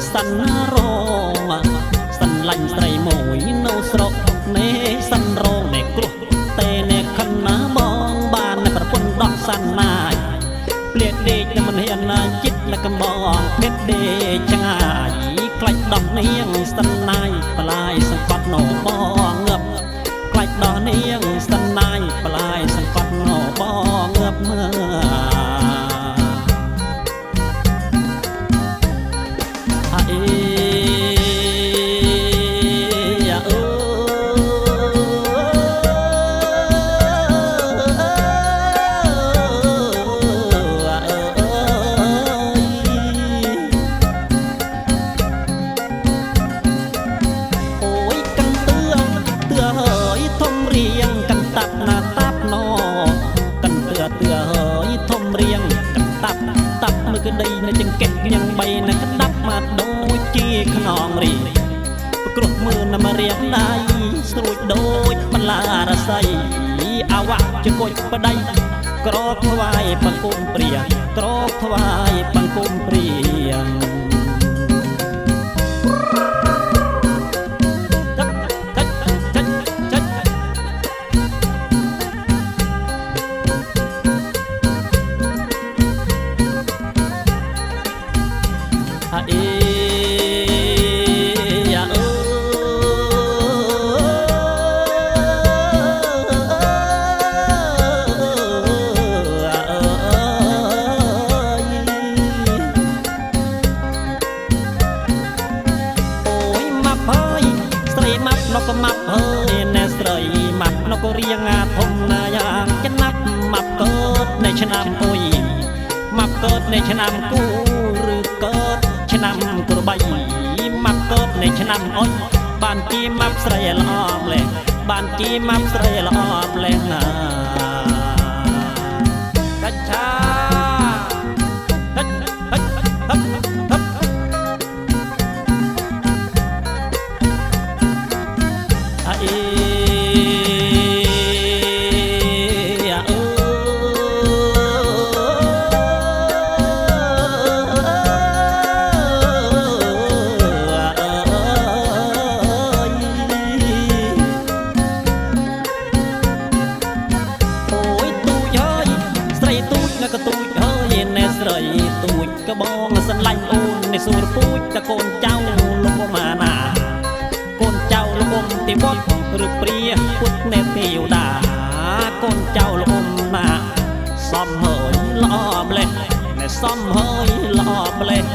សិនរងសិនឡាញ់ស្រីមួយនៅស្រុកនេះសិនរងនេះគ្រោះតែអ្នកខណ្ឌណាបងបានប្រពន្ធដោះសាន់ណាយព្រាកដេកតែមិនហ៊ានណាចិត្តនៅកំបងភេទដេកឆ្ងាយខ្លាច់ដោះនាងសិនណាយប្លាយសង្កត់នៅបងងឹបខ្លាច់ដោះនាងសិនណាយប្លាយសង្កត់នៅបងងឹបមើគឺដីនៅចង្កេះញ៉ាំបីនៅក្តាប់មកដូចជាខ្នងរីព្រោះមើលណាមរៀងដៃស្រួចដូចបន្លារស័យអាវ៉ាក់ជង្គុចប្តីក្រថ្វាយបង្គំព្រាក្រថ្វាយបង្គំព្រាnó có mập hơi nè sợi mập nó có riêng thông na yang chân nắp mập cớt này chân nam ôi mập cớt này chân nam cu rư cớt chân nam cu bay mập cớt này chân nam ôi bàn kia mập sợi lọm lên bàn kia mập sợi lọm lên cách cha túi cái bông sân lạnh ôn để sủi pui ta con cháu lúc mà nà con cháu lúc ôm thì bóp rực pria quất nè tiểu đà con cháu lúc ôm mà xóm hơi lọm lên nè xóm hơi lọm lên